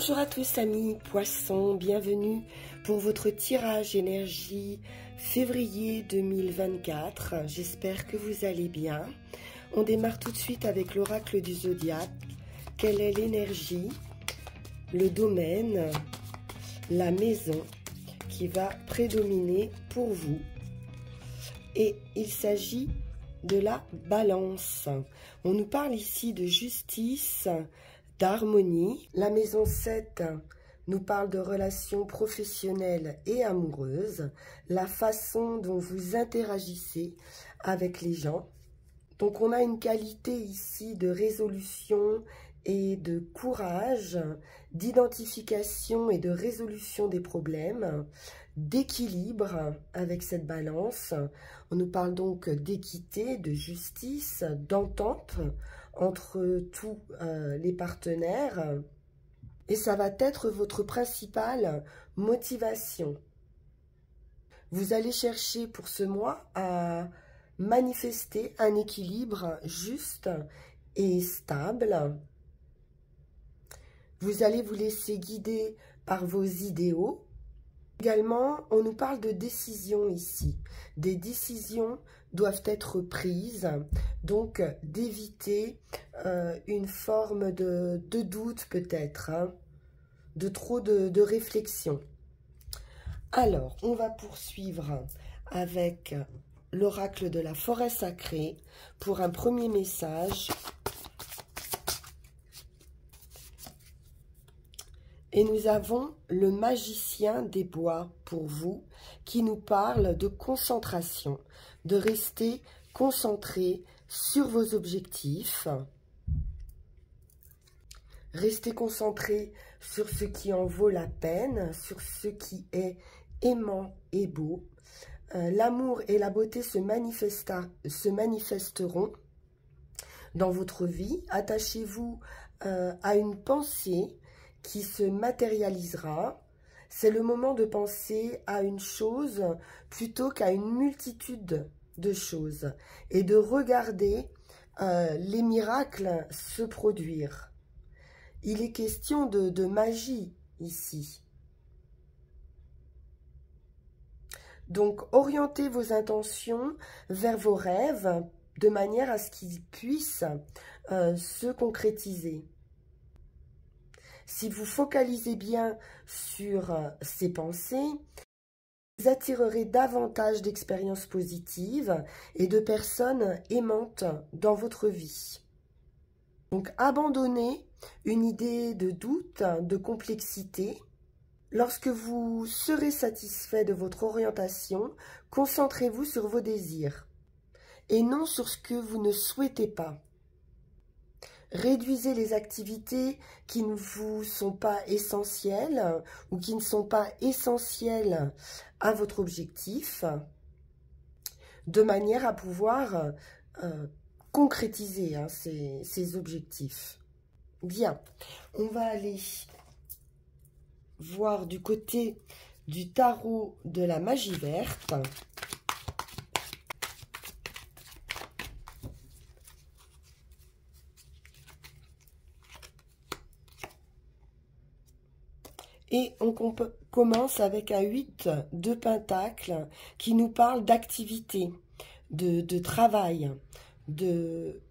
Bonjour à tous amis poissons, bienvenue pour votre tirage énergie février 2024. J'espère que vous allez bien. On démarre tout de suite avec l'oracle du zodiaque. Quelle est l'énergie, le domaine, la maison qui va prédominer pour vous? Et il s'agit de la balance. On nous parle ici de justice, d'harmonie. La maison 7 nous parle de relations professionnelles et amoureuses, la façon dont vous interagissez avec les gens. Donc on a une qualité ici de résolution et de courage, d'identification et de résolution des problèmes, d'équilibre avec cette balance. On nous parle donc d'équité, de justice, d'entente entre tous les partenaires. Et ça va être votre principale motivation. Vous allez chercher pour ce mois à manifester un équilibre juste et stable. Vous allez vous laisser guider par vos idéaux. Également, on nous parle de décisions ici. Des décisions doivent être prises, donc d'éviter une forme de doute peut-être, hein, de trop de réflexion. Alors, on va poursuivre avec l'oracle de la forêt sacrée pour un premier message. Et nous avons le magicien des bois pour vous, qui nous parle de concentration, de rester concentré sur vos objectifs. Restez concentré sur ce qui en vaut la peine, sur ce qui est aimant et beau. L'amour et la beauté se manifesteront dans votre vie. Attachez-vous à une pensée qui se matérialisera. C'est le moment de penser à une chose plutôt qu'à une multitude de choses et de regarder les miracles se produire. Il est question de magie ici. Donc, orientez vos intentions vers vos rêves de manière à ce qu'ils puissent se concrétiser. Si vous focalisez bien sur ces pensées, vous attirerez davantage d'expériences positives et de personnes aimantes dans votre vie. Donc, abandonnez une idée de doute, de complexité. Lorsque vous serez satisfait de votre orientation, concentrez-vous sur vos désirs et non sur ce que vous ne souhaitez pas. Réduisez les activités qui ne vous sont pas essentielles ou qui ne sont pas essentielles à votre objectif, de manière à pouvoir concrétiser ces objectifs. Bien, on va aller voir du côté du tarot de la magie verte. Et on commence avec un 8 de Pentacle qui nous parle d'activité, de travail, de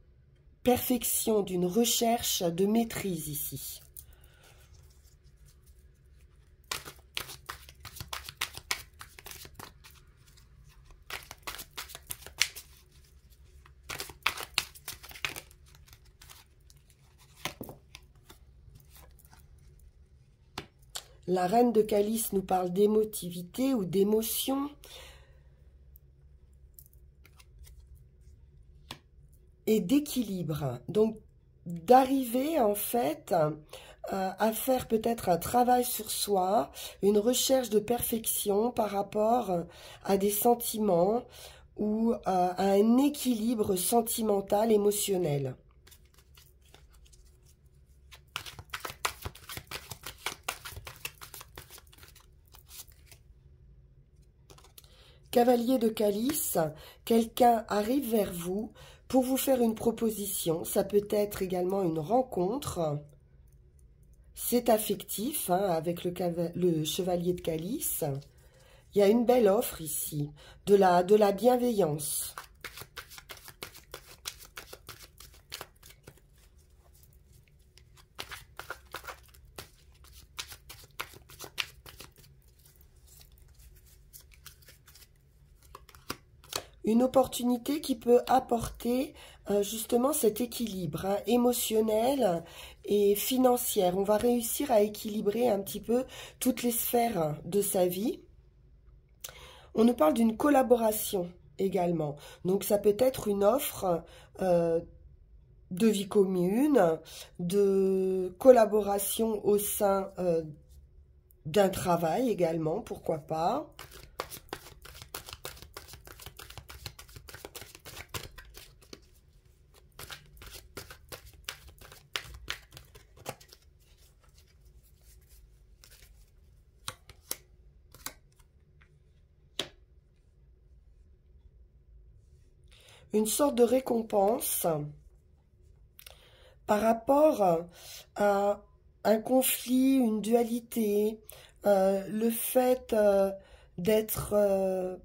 perfection, d'une recherche de maîtrise ici. La reine de calice nous parle d'émotivité ou d'émotion. Et d'équilibre. Donc, d'arriver en fait à faire peut-être un travail sur soi, une recherche de perfection par rapport à des sentiments ou à un équilibre sentimental, émotionnel. Cavalier de calice, quelqu'un arrive vers vous pour vous faire une proposition. Ça peut être également une rencontre. c'est affectif, hein, avec le chevalier de calice. Il y a une belle offre ici, de la bienveillance. Une opportunité qui peut apporter justement cet équilibre, hein, émotionnel et financier. On va réussir à équilibrer un petit peu toutes les sphères de sa vie. On nous parle d'une collaboration également. Donc ça peut être une offre de vie commune, de collaboration au sein d'un travail également, pourquoi pas. Une sorte de récompense par rapport à un conflit, une dualité, le fait d'être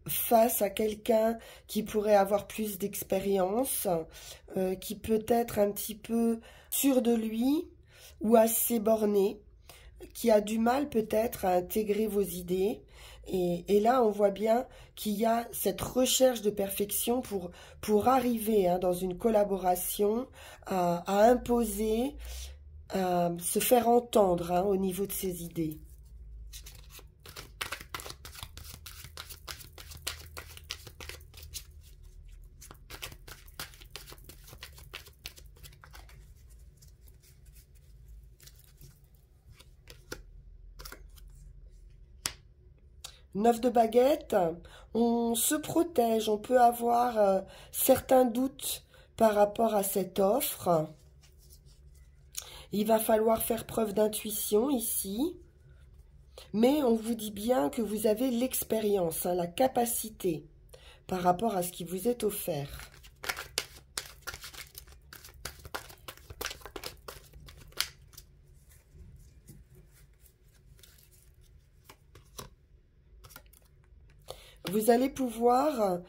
face à quelqu'un qui pourrait avoir plus d'expérience, qui peut être un petit peu sûr de lui ou assez borné, qui a du mal peut-être à intégrer vos idées. Et là, on voit bien qu'il y a cette recherche de perfection pour arriver, hein, dans une collaboration à imposer, à se faire entendre, hein, au niveau de ses idées. Neuf de baguette, on se protège, on peut avoir certains doutes par rapport à cette offre. Il va falloir faire preuve d'intuition ici, mais on vous dit bien que vous avez l'expérience, hein, la capacité par rapport à ce qui vous est offert. Vous allez pouvoir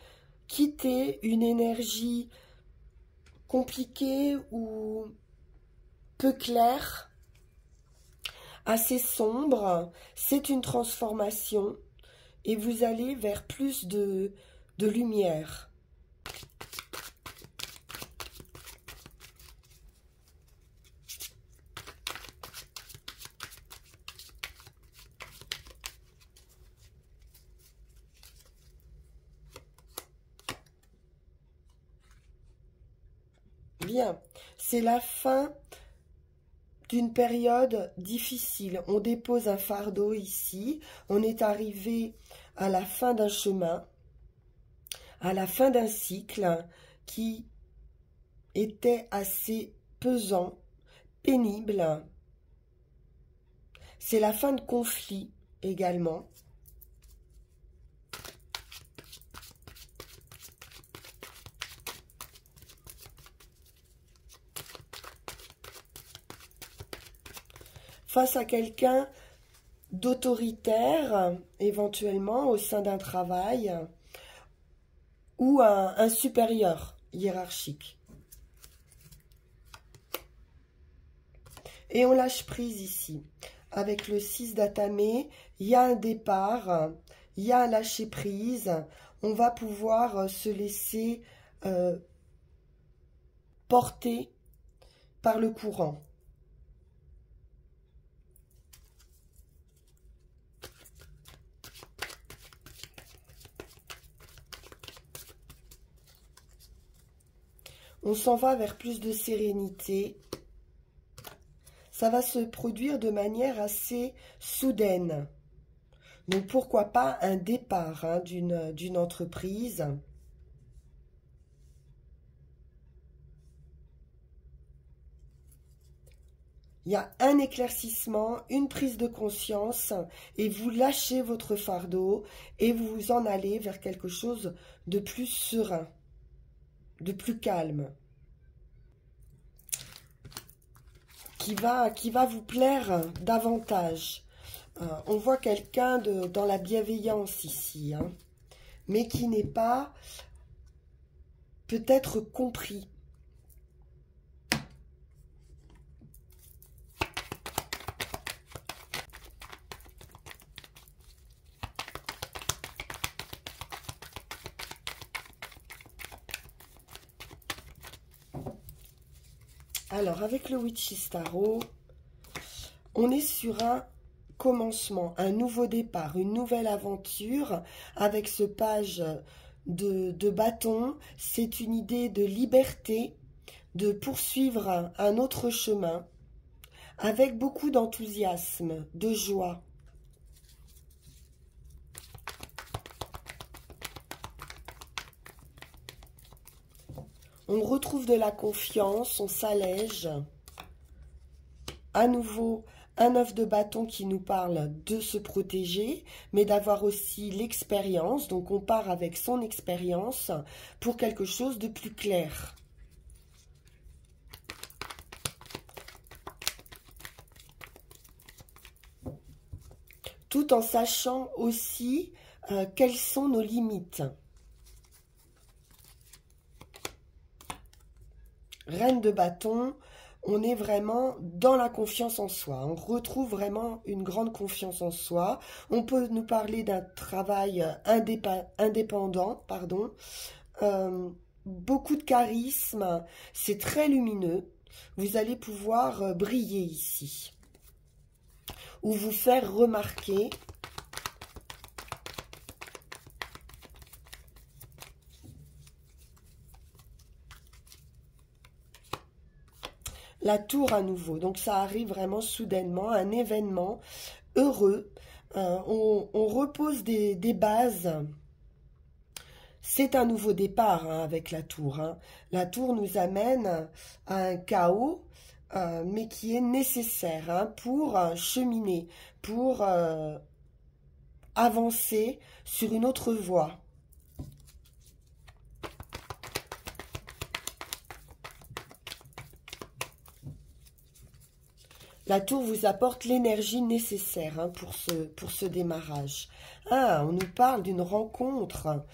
quitter une énergie compliquée ou peu claire, assez sombre. C'est une transformation et vous allez vers plus de lumière. Bien, c'est la fin d'une période difficile. On dépose un fardeau ici. On est arrivé à la fin d'un chemin, à la fin d'un cycle qui était assez pesant, pénible. C'est la fin de conflit également. Face à quelqu'un d'autoritaire, éventuellement au sein d'un travail, ou un supérieur hiérarchique. Et on lâche prise ici. Avec le 6 d'atamé, il y a un départ, il y a un lâcher prise. On va pouvoir se laisser porter par le courant. On s'en va vers plus de sérénité. Ça va se produire de manière assez soudaine. Donc, pourquoi pas un départ, hein, d'une entreprise. Il y a un éclaircissement, une prise de conscience, et vous lâchez votre fardeau et vous vous en allez vers quelque chose de plus serein, de plus calme, qui va vous plaire davantage. On voit quelqu'un dans la bienveillance ici, hein, mais qui n'est pas peut-être compris. Alors, avec le Witch's Tarot, on est sur un commencement, un nouveau départ, une nouvelle aventure avec ce page de bâton. C'est une idée de liberté, de poursuivre un autre chemin avec beaucoup d'enthousiasme, de joie. On retrouve de la confiance, on s'allège. À nouveau, un œuf de bâton qui nous parle de se protéger, mais d'avoir aussi l'expérience. Donc on part avec son expérience pour quelque chose de plus clair. Tout en sachant aussi quelles sont nos limites. Reine de bâton, on est vraiment dans la confiance en soi. On retrouve vraiment une grande confiance en soi. On peut nous parler d'un travail indépendant, pardon. Beaucoup de charisme, c'est très lumineux. Vous allez pouvoir briller ici. Ou vous faire remarquer. La tour à nouveau, donc ça arrive vraiment soudainement, un événement heureux. On repose des bases. C'est un nouveau départ hein, avec la tour. Hein. La tour nous amène à un chaos, mais qui est nécessaire hein, pour cheminer, pour avancer sur une autre voie. La tour vous apporte l'énergie nécessaire hein, pour ce démarrage. Ah, on nous parle d'une rencontre.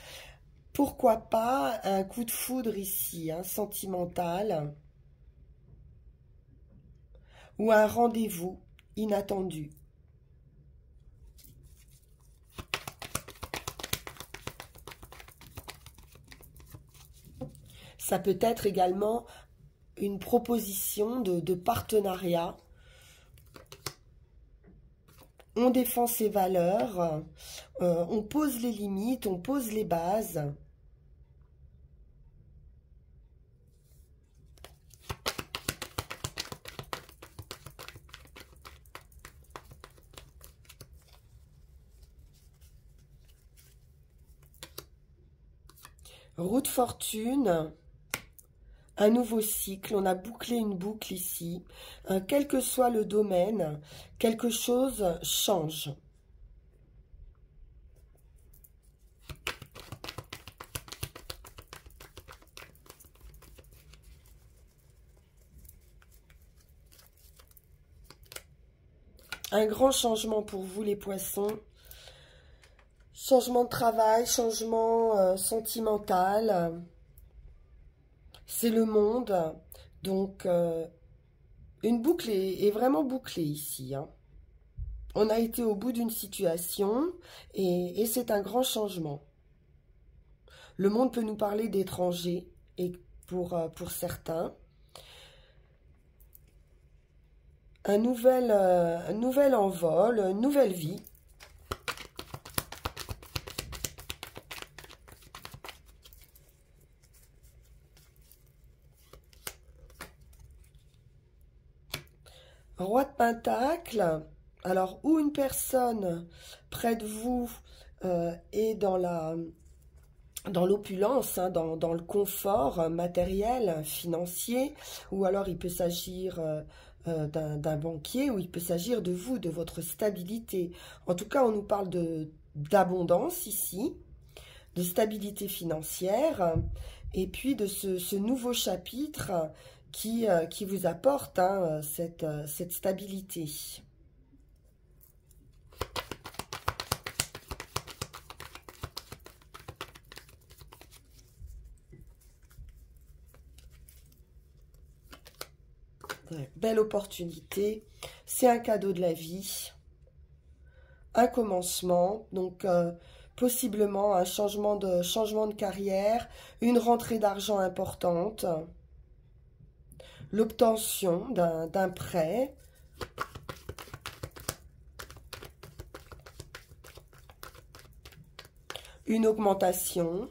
Pourquoi pas un coup de foudre ici, hein, sentimental. Ou un rendez-vous inattendu. Ça peut être également une proposition de partenariat. On défend ses valeurs, on pose les limites, on pose les bases. Roue de fortune. Un nouveau cycle, on a bouclé une boucle ici. Quel que soit le domaine, quelque chose change. Un grand changement pour vous les poissons. Changement de travail, changement sentimental. C'est le monde, donc une boucle est vraiment bouclée ici. Hein. On a été au bout d'une situation et c'est un grand changement. Le monde peut nous parler d'étrangers et pour certains. Un nouvel envol, une nouvelle vie. Roi de Pentacle, alors où une personne près de vous est dans l'opulence, hein, dans le confort matériel, financier, ou alors il peut s'agir d'un banquier, ou il peut s'agir de vous, de votre stabilité. En tout cas, on nous parle d'abondance ici, de stabilité financière, et puis de ce nouveau chapitre qui vous apporte hein, cette stabilité. Ouais, belle opportunité, c'est un cadeau de la vie, un commencement, donc possiblement un changement de carrière, une rentrée d'argent importante, l'obtention d'un prêt, une augmentation,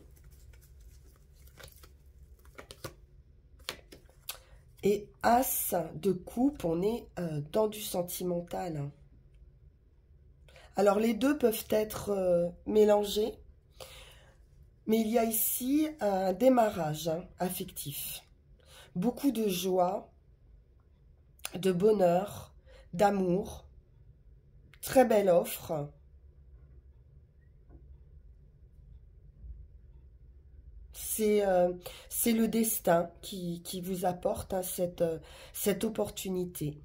et As de coupe, on est dans du sentimental. Alors les deux peuvent être mélangés, mais il y a ici un démarrage hein, affectif. Beaucoup de joie, de bonheur, d'amour, très belle offre. C'est le destin qui vous apporte hein, cette opportunité.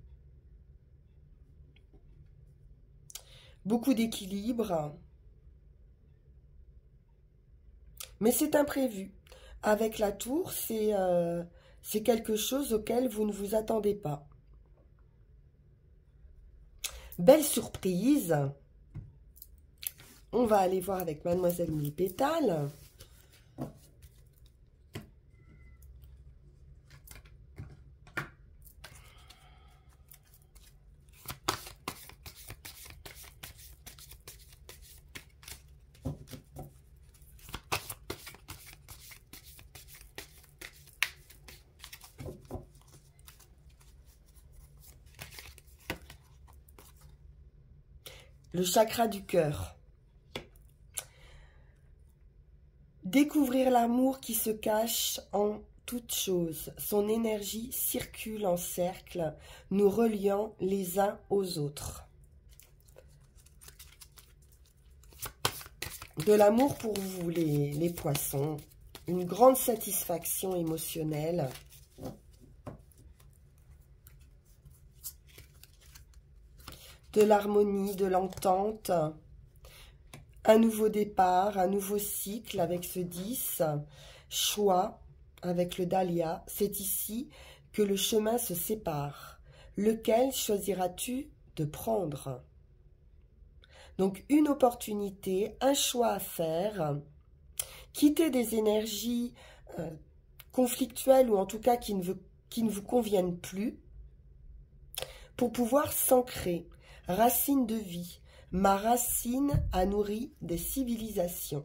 Beaucoup d'équilibre, mais c'est imprévu. Avec la tour, c'est quelque chose auquel vous ne vous attendez pas. Belle surprise. On va aller voir avec Mademoiselle Millipétale. Le chakra du cœur. Découvrir l'amour qui se cache en toute chose. Son énergie circule en cercle, nous reliant les uns aux autres. De l'amour pour vous, les poissons. Une grande satisfaction émotionnelle. De l'harmonie, de l'entente, un nouveau départ, un nouveau cycle avec ce 10, choix avec le dahlia, c'est ici que le chemin se sépare. Lequel choisiras-tu de prendre? Donc une opportunité, un choix à faire, quitter des énergies conflictuelles ou en tout cas qui ne vous conviennent plus pour pouvoir s'ancrer. Racine de vie, ma racine a nourri des civilisations.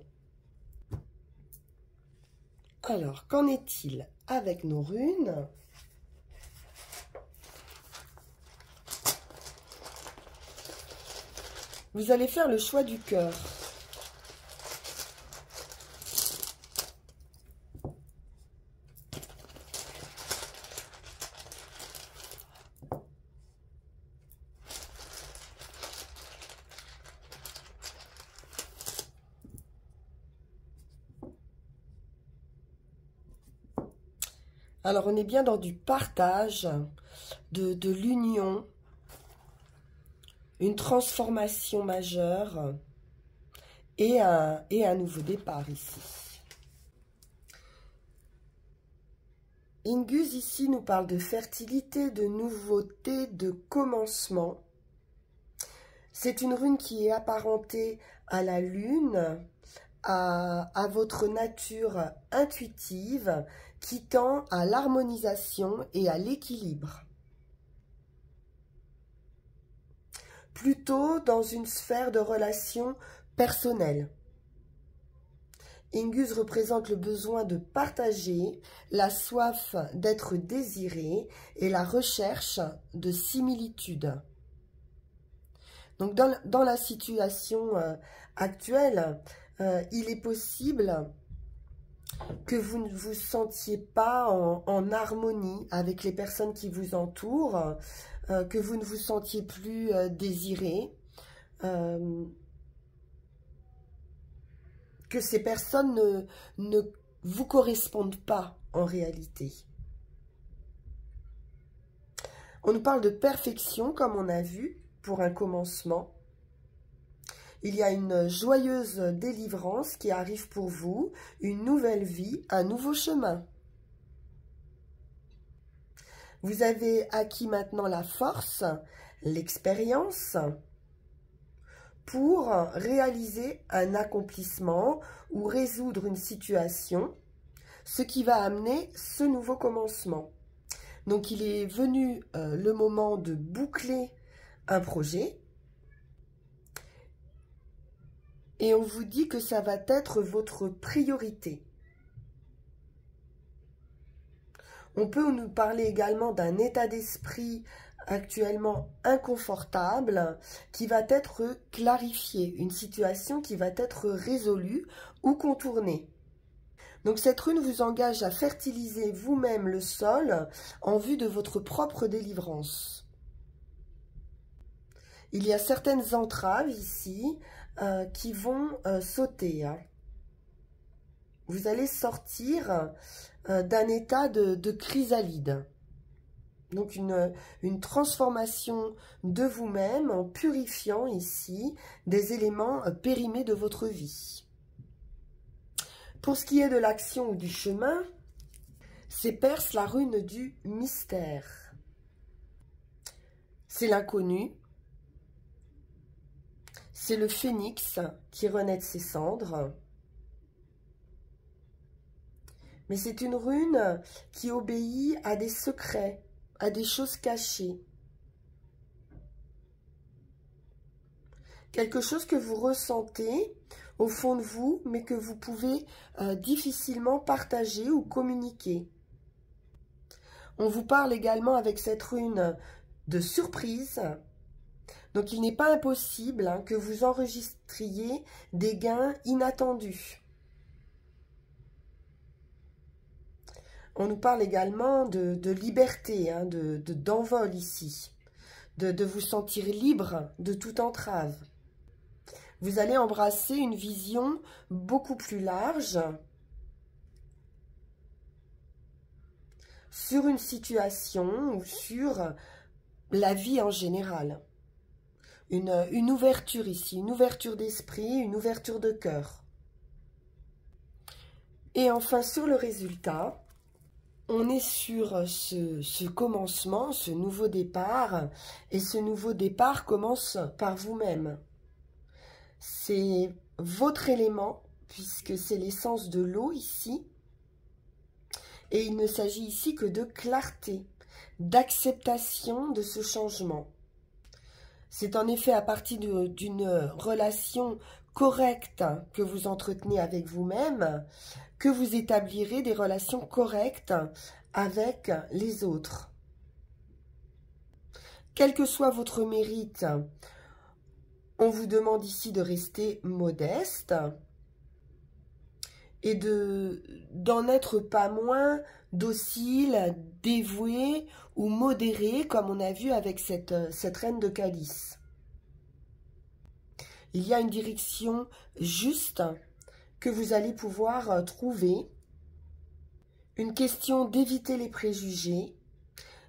Alors, qu'en est-il avec nos runes? Vous allez faire le choix du cœur. Alors, on est bien dans du partage, de l'union, une transformation majeure et un nouveau départ ici. Ingus ici nous parle de fertilité, de nouveauté, de commencement. C'est une rune qui est apparentée à la lune, à votre nature intuitive, qui tend à l'harmonisation et à l'équilibre. Plutôt dans une sphère de relations personnelles. Ingus représente le besoin de partager, la soif d'être désiré et la recherche de similitude. Donc dans la situation actuelle, il est possible que vous ne vous sentiez pas en harmonie avec les personnes qui vous entourent, que vous ne vous sentiez plus désiré, que ces personnes ne vous correspondent pas en réalité. On nous parle de perfection, comme on a vu, pour un commencement. Il y a une joyeuse délivrance qui arrive pour vous, une nouvelle vie, un nouveau chemin. Vous avez acquis maintenant la force, l'expérience pour réaliser un accomplissement ou résoudre une situation, ce qui va amener ce nouveau commencement. Donc il est venu le moment de boucler un projet et on vous dit que ça va être votre priorité. On peut nous parler également d'un état d'esprit actuellement inconfortable qui va être clarifié, une situation qui va être résolue ou contournée. Donc cette rune vous engage à fertiliser vous-même le sol en vue de votre propre délivrance. Il y a certaines entraves ici qui vont sauter. Vous allez sortir d'un état de chrysalide. Donc une transformation de vous-même en purifiant ici des éléments périmés de votre vie. Pour ce qui est de l'action ou du chemin, c'est Perse la rune du mystère. C'est l'inconnu. C'est le phénix qui renaît de ses cendres. Mais c'est une rune qui obéit à des secrets, à des choses cachées. Quelque chose que vous ressentez au fond de vous, mais que vous pouvez difficilement partager ou communiquer. On vous parle également avec cette rune de surprise. Donc il n'est pas impossible que vous enregistriez des gains inattendus. On nous parle également de liberté, d'envol ici, de vous sentir libre de toute entrave. Vous allez embrasser une vision beaucoup plus large sur une situation ou sur la vie en général. Une ouverture ici, une ouverture d'esprit, une ouverture de cœur. Et enfin, sur le résultat, on est sur ce commencement, ce nouveau départ, et ce nouveau départ commence par vous-même. C'est votre élément, puisque c'est l'essence de l'eau ici, et il ne s'agit ici que de clarté, d'acceptation de ce changement. C'est en effet à partir d'une relation correcte que vous entretenez avec vous-même que vous établirez des relations correctes avec les autres. Quel que soit votre mérite, on vous demande ici de rester modeste et d'en être pas moins docile, dévoué ou modéré, comme on a vu avec cette reine de calice. Il y a une direction juste que vous allez pouvoir trouver, une question d'éviter les préjugés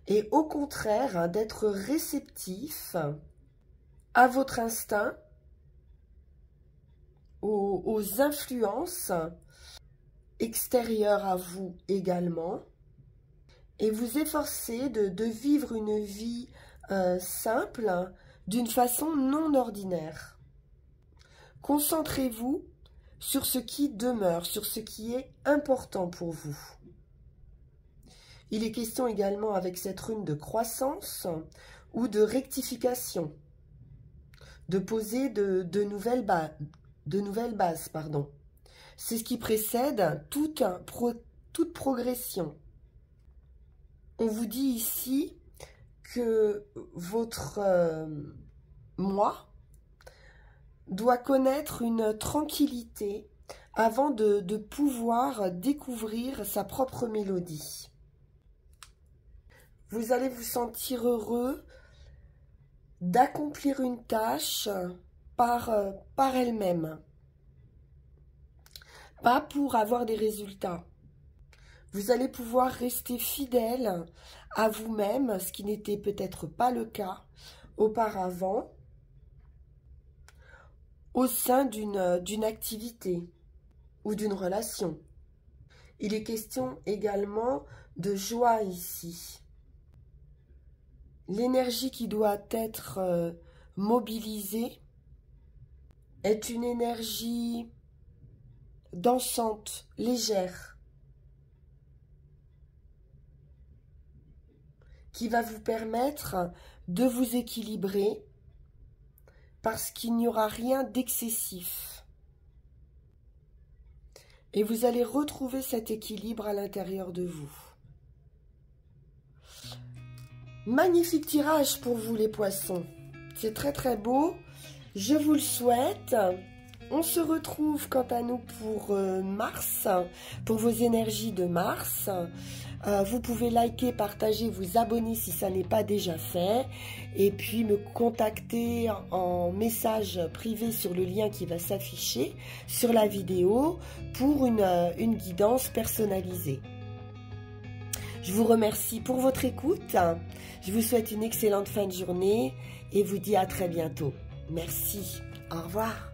et au contraire d'être réceptif à votre instinct, aux influences extérieures à vous également, et vous efforcer de vivre une vie simple d'une façon non ordinaire. Concentrez-vous sur ce qui demeure, sur ce qui est important pour vous. Il est question également avec cette rune de croissance ou de rectification, de poser de nouvelles bases. C'est ce qui précède toute progression. On vous dit ici que votre moi doit connaître une tranquillité avant de pouvoir découvrir sa propre mélodie. Vous allez vous sentir heureux d'accomplir une tâche par elle-même, pas pour avoir des résultats. Vous allez pouvoir rester fidèle à vous-même, ce qui n'était peut-être pas le cas auparavant, au sein d'une activité ou d'une relation. Il est question également de joie ici. L'énergie qui doit être mobilisée est une énergie dansante, légère, qui va vous permettre de vous équilibrer parce qu'il n'y aura rien d'excessif. Et vous allez retrouver cet équilibre à l'intérieur de vous. Magnifique tirage pour vous les poissons. C'est très très beau. Je vous le souhaite. On se retrouve quant à nous pour mars, pour vos énergies de mars. Vous pouvez liker, partager, vous abonner si ça n'est pas déjà fait. Et puis me contacter en message privé sur le lien qui va s'afficher sur la vidéo pour une guidance personnalisée. Je vous remercie pour votre écoute. Je vous souhaite une excellente fin de journée et vous dis à très bientôt. Merci. Au revoir.